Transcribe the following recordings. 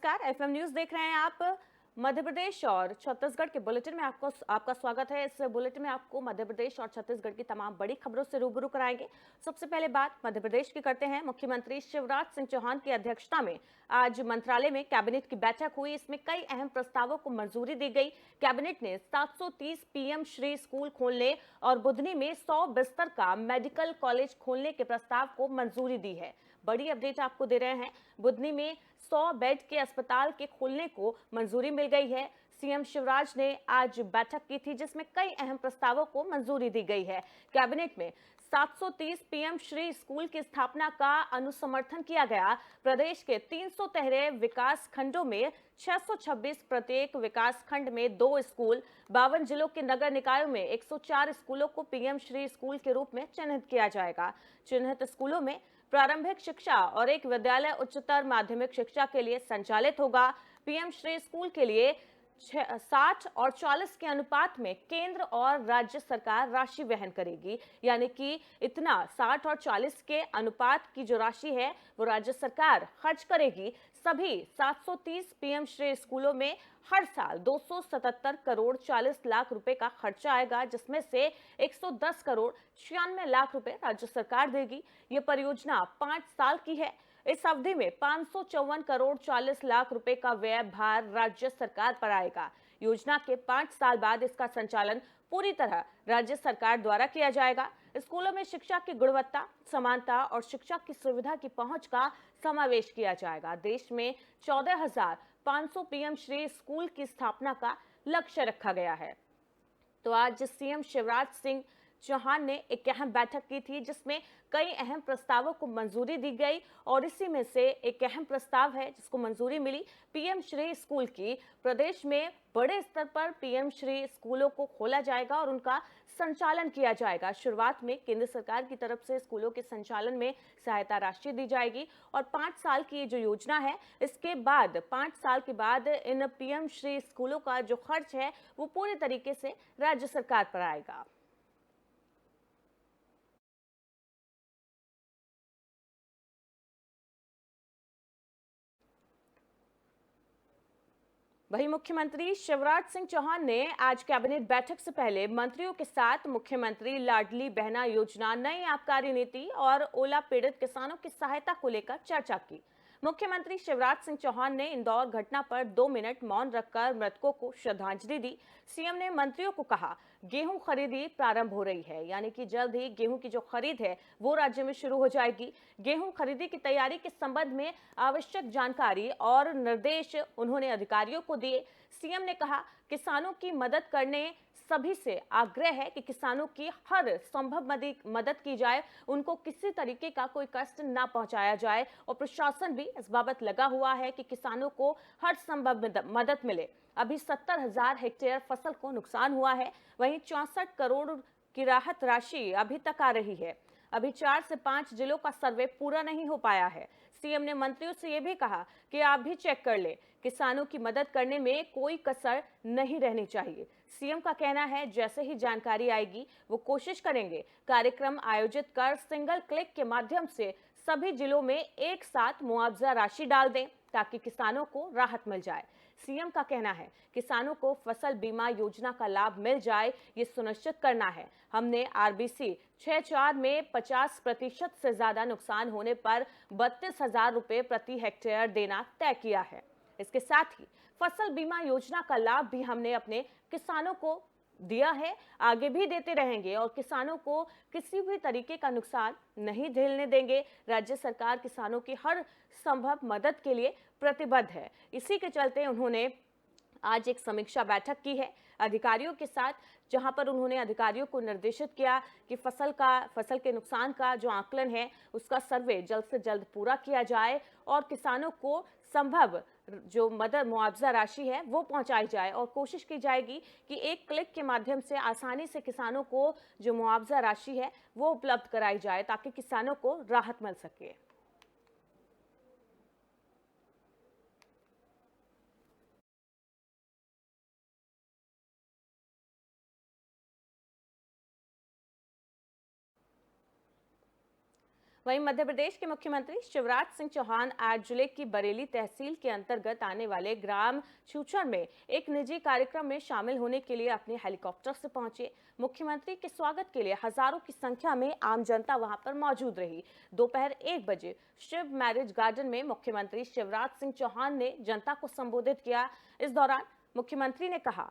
नमस्कार। FM news देख रहे हैं आप। मध्य प्रदेश और छत्तीसगढ़ के बुलेटिन में आपका स्वागत है। इस बुलेटिन में आपको मध्य प्रदेश और छत्तीसगढ़ की तमाम बड़ी खबरों से रूबरू कराएंगे। सबसे पहले बात मध्य प्रदेश की करते हैं। मुख्यमंत्री शिवराज सिंह चौहान की अध्यक्षता में आज मंत्रालय में कैबिनेट की बैठक हुई। इसमें कई अहम प्रस्तावों को मंजूरी दी गई। कैबिनेट ने 730 पीएम श्री स्कूल खोलने और बुधनी में 100 बिस्तर का मेडिकल कॉलेज खोलने के प्रस्ताव को मंजूरी दी है। बड़ी अपडेट आपको दे रहे हैं। बुधनी में 100 बेड के अस्पताल के खोलने को मंजूरी मिल गई है। सीएम शिवराज ने आज बैठक की थी जिसमें कई अहम प्रस्तावों को मंजूरी दी गई है। कैबिनेट में 730 पीएम श्री स्कूल की स्थापना का अनुसमर्थन किया गया। प्रदेश के 313 विकास खंडों में 626 प्रत्येक विकास खंड में 2 स्कूल, 52 जिलों के नगर निकायों में 104 स्कूलों को पीएम श्री स्कूल के रूप में चिन्हित किया जाएगा। चिन्हित स्कूलों में प्रारंभिक शिक्षा और एक विद्यालय उच्चतर माध्यमिक शिक्षा के लिए संचालित होगा। पीएम श्री स्कूल के लिए 60 और 40 के अनुपात में केंद्र और राज्य सरकार राशि वहन करेगी, यानी कि इतना 60 और 40 के अनुपात की जो राशि है वो राज्य सरकार खर्च करेगी। सभी 730 पीएम श्री स्कूलों में हर साल 277 करोड़ 40 लाख रुपए का खर्चा आएगा, जिसमें से 110 करोड़ 96 लाख रुपए राज्य सरकार देगी। ये परियोजना 5 साल की है। इस अवधि में 554 करोड़ 40 लाख रुपए का व्यय भार राज्य सरकार पर आएगा। योजना के 5 साल बाद इसका संचालन पूरी तरह राज्य सरकार द्वारा किया जाएगा। स्कूलों में शिक्षा की गुणवत्ता, समानता और शिक्षा की सुविधा की पहुंच का समावेश किया जाएगा। देश में 14,500 पीएम श्री स्कूल की स्थापना का लक्ष्य रखा गया है। तो आज सीएम शिवराज सिंह चौहान ने एक अहम बैठक की थी जिसमें कई अहम प्रस्तावों को मंजूरी दी गई और इसी में से एक अहम प्रस्ताव है जिसको मंजूरी मिली पीएम श्री स्कूल की। प्रदेश में बड़े स्तर पर पीएम श्री स्कूलों को खोला जाएगा और उनका संचालन किया जाएगा। शुरुआत में केंद्र सरकार की तरफ से स्कूलों के संचालन में सहायता राशि दी जाएगी और 5 साल की जो योजना है इसके बाद 5 साल के बाद इन पीएम श्री स्कूलों का जो खर्च है वो पूरी तरीके से राज्य सरकार पर आएगा। वहीं मुख्यमंत्री शिवराज सिंह चौहान ने आज कैबिनेट बैठक से पहले मंत्रियों के साथ मुख्यमंत्री लाडली बहना योजना, नई आबकारी नीति और ओला पीड़ित किसानों की सहायता को लेकर चर्चा की। मुख्यमंत्री शिवराज सिंह चौहान ने इंदौर घटना पर 2 मिनट मौन रखकर मृतकों को श्रद्धांजलि दी। सीएम ने मंत्रियों को कहा, गेहूं खरीदी प्रारंभ हो रही है, यानी कि जल्द ही गेहूं की जो खरीद है वो राज्य में शुरू हो जाएगी। गेहूं खरीदी की तैयारी के संबंध में आवश्यक जानकारी और निर्देश उन्होंने अधिकारियों को दिए। सीएम ने कहा, किसानों की मदद करने सभी से आग्रह है कि किसानों की हर संभव मदद की जाए, उनको किसी तरीके का कोई कष्ट ना पहुंचाया जाए और प्रशासन भी इस बाबत लगा हुआ है कि किसानों को हर संभव मदद मिले। अभी 70,000 हेक्टेयर फसल को नुकसान हुआ है, वहीं 64 करोड़ की राहत राशि अभी तक आ रही है। अभी 4 से 5 जिलों का सर्वे पूरा नहीं हो पाया है। सीएम ने मंत्रियों से यह भी कहा कि आप भी चेक कर ले, किसानों की मदद करने में कोई कसर नहीं रहनी चाहिए। सीएम का कहना है, जैसे ही जानकारी आएगी वो कोशिश करेंगे कार्यक्रम आयोजित कर सिंगल क्लिक के माध्यम से सभी जिलों में एक साथ मुआवजा राशि डाल दें ताकि किसानों को राहत मिल जाए। सीएम का कहना है, किसानों को फसल बीमा योजना का लाभ मिल जाए ये सुनिश्चित करना है। हमने आरबीसी 6-4 में 50% से ज्यादा नुकसान होने पर 32,000 रुपए प्रति हेक्टेयर देना तय किया है। इसके साथ ही फसल बीमा योजना का लाभ भी हमने अपने किसानों को दिया है, आगे भी देते रहेंगे और किसानों को किसी भी तरीके का नुकसान नहीं झेलने देंगे। राज्य सरकार किसानों की हर संभव मदद के लिए प्रतिबद्ध है। इसी के चलते उन्होंने आज एक समीक्षा बैठक की है अधिकारियों के साथ, जहां पर उन्होंने अधिकारियों को निर्देशित किया कि फसल के नुकसान का जो आकलन है उसका सर्वे जल्द से जल्द पूरा किया जाए और किसानों को संभव जो मदद मुआवजा राशि है वो पहुंचाई जाए और कोशिश की जाएगी कि एक क्लिक के माध्यम से आसानी से किसानों को जो मुआवजा राशि है वो उपलब्ध कराई जाए ताकि किसानों को राहत मिल सके। वहीं मध्य प्रदेश के मुख्यमंत्री शिवराज सिंह चौहान आज जिले की बरेली तहसील के अंतर्गत आने वाले ग्राम छूछर में एक निजी कार्यक्रम में शामिल होने के लिए अपने हेलीकॉप्टर से पहुंचे। मुख्यमंत्री के स्वागत के लिए हजारों की संख्या में आम जनता वहां पर मौजूद रही। दोपहर 1 बजे शिव मैरिज गार्डन में मुख्यमंत्री शिवराज सिंह चौहान ने जनता को संबोधित किया। इस दौरान मुख्यमंत्री ने कहा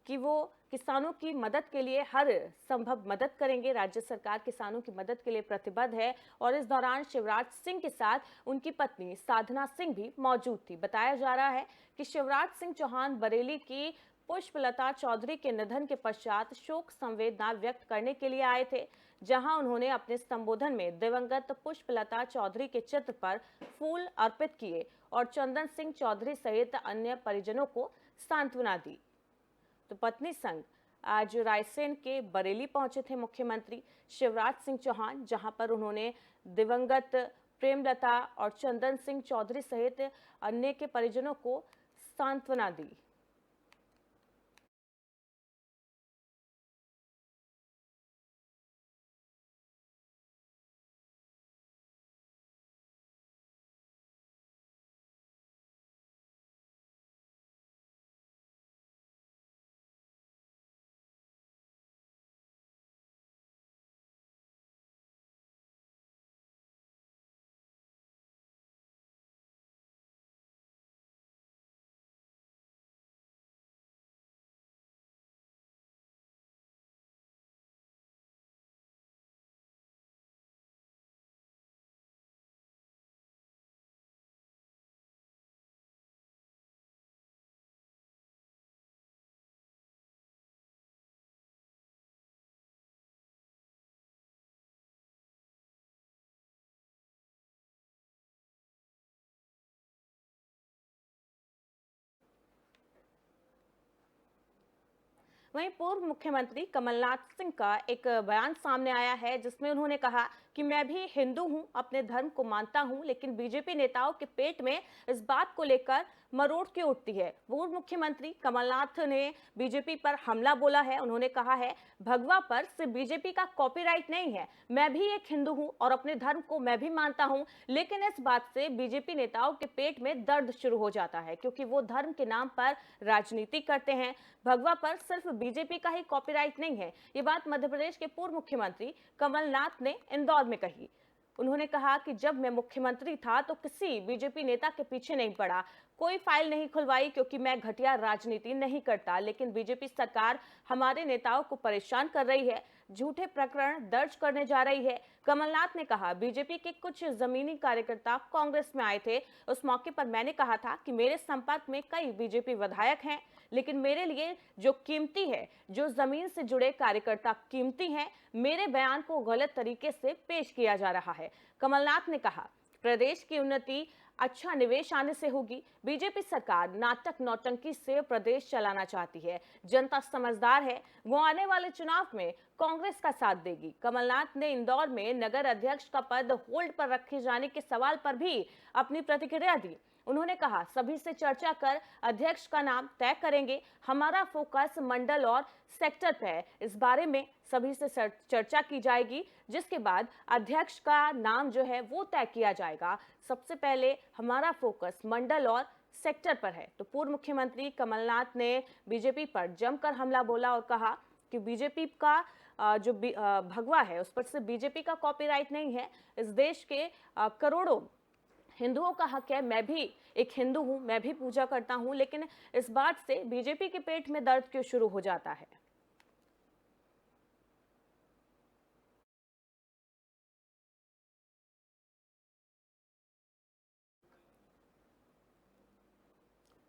कि वो किसानों की मदद के लिए हर संभव मदद करेंगे। राज्य सरकार किसानों की मदद के लिए प्रतिबद्ध है। और इस दौरान शिवराज सिंह के साथ उनकी पत्नी साधना सिंह भी मौजूद थी। बताया जा रहा है कि शिवराज सिंह चौहान बरेली की पुष्पलता चौधरी के निधन के पश्चात शोक संवेदना व्यक्त करने के लिए आए थे, जहां उन्होंने अपने संबोधन में दिवंगत पुष्पलता चौधरी के चित्र पर फूल अर्पित किए और चंदन सिंह चौधरी सहित अन्य परिजनों को सांत्वना दी। तो पत्नी संग आज रायसेन के बरेली पहुंचे थे मुख्यमंत्री शिवराज सिंह चौहान, जहां पर उन्होंने दिवंगत प्रेमलता और चंदन सिंह चौधरी सहित अन्य के परिजनों को सांत्वना दी। वहीं पूर्व मुख्यमंत्री कमलनाथ सिंह का एक बयान सामने आया है, जिसमें उन्होंने कहा कि मैं भी हिंदू हूं, अपने धर्म को मानता हूं, लेकिन बीजेपी नेताओं के पेट में इस बात को लेकर मरोड़ क्यों उठती है। पूर्व मुख्यमंत्री कमलनाथ ने बीजेपी पर हमला बोला है। उन्होंने कहा है, भगवा पर सिर्फ बीजेपी का कॉपीराइट नहीं है, मैं भी एक हिंदू हूं और अपने धर्म को मैं भी मानता हूं, लेकिन इस बात से बीजेपी नेताओं के पेट में दर्द शुरू हो जाता है, क्योंकि वो धर्म के नाम पर राजनीति करते हैं। भगवा पर सिर्फ बीजेपी का ही कॉपीराइट नहीं है। ये बात मध्य प्रदेश के पूर्व मुख्यमंत्री कमलनाथ ने इंदौर में कही। उन्होंने कहा कि जब मैं मुख्यमंत्री था तो किसी बीजेपी नेता के पीछे नहीं पड़ा, कोई फाइल नहीं खुलवाई, क्योंकि मैं घटिया राजनीति नहीं करता, लेकिन बीजेपी सरकार हमारे नेताओं को परेशान कर रही है, झूठे प्रकरण दर्ज करने जा रही है। कमलनाथ ने कहा, बीजेपी के कुछ जमीनी कार्यकर्ता कांग्रेस में आए थे। उस मौके पर मैंने कहा था कि मेरे संपर्क में कई बीजेपी विधायक हैं, लेकिन मेरे लिए जो कीमती है, जो जमीन से जुड़े कार्यकर्ता कीमती हैं, मेरे बयान को गलत तरीके से पेश किया जा रहा है। कमलनाथ ने कहा, प्रदेश की उन्नति अच्छा निवेश आने से होगी। बीजेपी सरकार नाटक नौटंकी से प्रदेश चलाना चाहती है। जनता समझदार है, वो आने वाले चुनाव में कांग्रेस का साथ देगी। कमलनाथ ने इंदौर में नगर अध्यक्ष का पद होल्ड पर रखे जाने के सवाल पर भी अपनी प्रतिक्रिया दी। उन्होंने कहा, सभी से चर्चा कर अध्यक्ष का नाम तय करेंगे। हमारा फोकस मंडल और सेक्टर पे है। इस बारे में सभी से चर्चा की जाएगी, जिसके बाद अध्यक्ष का नाम जो है वो तय किया जाएगा। सबसे पहले हमारा फोकस मंडल और सेक्टर पर है। तो पूर्व मुख्यमंत्री कमलनाथ ने बीजेपी पर जमकर हमला बोला और कहा कि बीजेपी का जो भगवा है उस पर सिर्फ बीजेपी का कॉपीराइट नहीं है, इस देश के करोड़ों हिंदुओं का हक है। मैं भी एक हिंदू हूं, मैं भी पूजा करता हूं, लेकिन इस बात से बीजेपी के पेट में दर्द क्यों शुरू हो जाता है।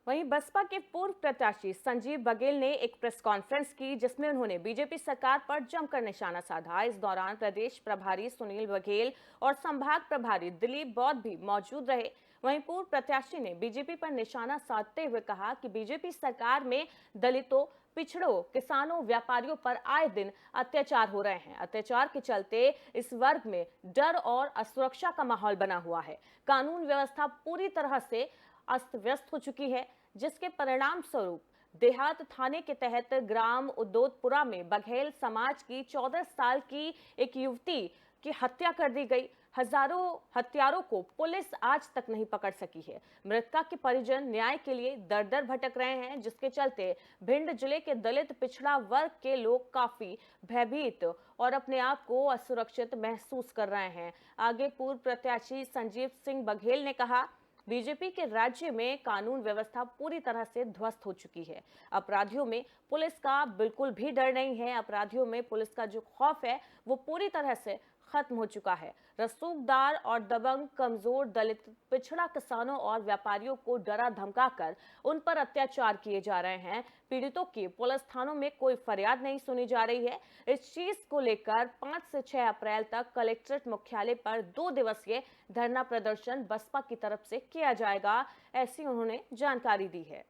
वहीं बसपा के पूर्व प्रत्याशी संजीव बघेल ने एक प्रेस कॉन्फ्रेंस की, जिसमें उन्होंने बीजेपी सरकार पर जमकर निशाना साधा। इस दौरान प्रदेश प्रभारी सुनील बघेल और संभाग प्रभारी दिलीप बौद्ध भी मौजूद रहे। वहीं पूर्व प्रत्याशी ने बीजेपी पर निशाना साधते हुए कहा कि बीजेपी सरकार में दलितों, पिछड़ों, किसानों, व्यापारियों पर आए दिन अत्याचार हो रहे हैं। अत्याचार के चलते इस वर्ग में डर और असुरक्षा का माहौल बना हुआ है। कानून व्यवस्था पूरी तरह से अस्त व्यस्त हो चुकी है, जिसके परिणाम स्वरूप देहात थाने के तहत ग्राम उदोदपुरा में बघेल समाज की 14 साल की एक युवती की हत्या कर दी गई। हजारों हत्यारों को पुलिस आज तक नहीं पकड़ सकी है। मृतका के परिजन न्याय के लिए दर दर भटक रहे हैं, जिसके चलते भिंड जिले के दलित पिछड़ा वर्ग के लोग काफी भयभीत और अपने आप को असुरक्षित महसूस कर रहे हैं। आगे पूर्व प्रत्याशी संजीव सिंह बघेल ने कहा, बीजेपी के राज्य में कानून व्यवस्था पूरी तरह से ध्वस्त हो चुकी है। अपराधियों में पुलिस का बिल्कुल भी डर नहीं है। अपराधियों में पुलिस का जो खौफ है वो पूरी तरह से खत्म हो चुका है। रसूखदार और दबंग कमजोर दलित पिछड़ा किसानों और व्यापारियों को डरा धमकाकर उन पर अत्याचार किए जा रहे हैं। पीड़ितों की पुलिस थानों में कोई फरियाद नहीं सुनी जा रही है। इस चीज को लेकर 5 से 6 अप्रैल तक कलेक्ट्रेट मुख्यालय पर 2 दिवसीय धरना प्रदर्शन बसपा की तरफ से किया जाएगा, ऐसी उन्होंने जानकारी दी है।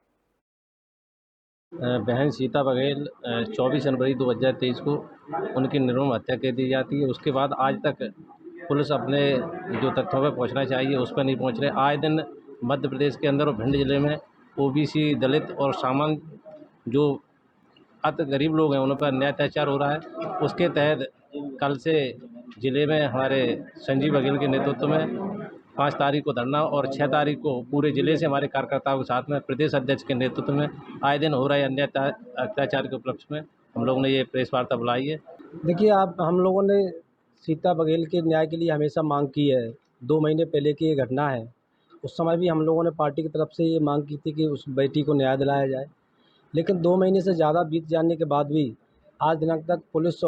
बहन सीता बघेल 24 जनवरी 2023 को उनकी निर्मम हत्या कर दी जाती है। उसके बाद आज तक पुलिस अपने जो तथ्यों पर पहुंचना चाहिए उस पर नहीं पहुंच रहे। आए दिन मध्य प्रदेश के अंदर और भिंड जिले में ओबीसी, दलित और सामान्य जो अति गरीब लोग हैं उन पर अन्याय अत्याचार हो रहा है। उसके तहत कल से जिले में हमारे संजीव बघेल के नेतृत्व में 5 तारीख को धरना और 6 तारीख को पूरे जिले से हमारे कार्यकर्ताओं के साथ में प्रदेश अध्यक्ष के नेतृत्व में आए दिन हो रहे अन्याय अत्याचार के उपलक्ष्य में हम लोगों ने ये प्रेस वार्ता बुलाई है। देखिए, आप हम लोगों ने सीता बघेल के न्याय के लिए हमेशा मांग की है। 2 महीने पहले की ये घटना है। उस समय भी हम लोगों ने पार्टी की तरफ से ये मांग की थी कि उस बेटी को न्याय दिलाया जाए, लेकिन 2 महीने से ज़्यादा बीत जाने के बाद भी आज दिनांक तक पुलिस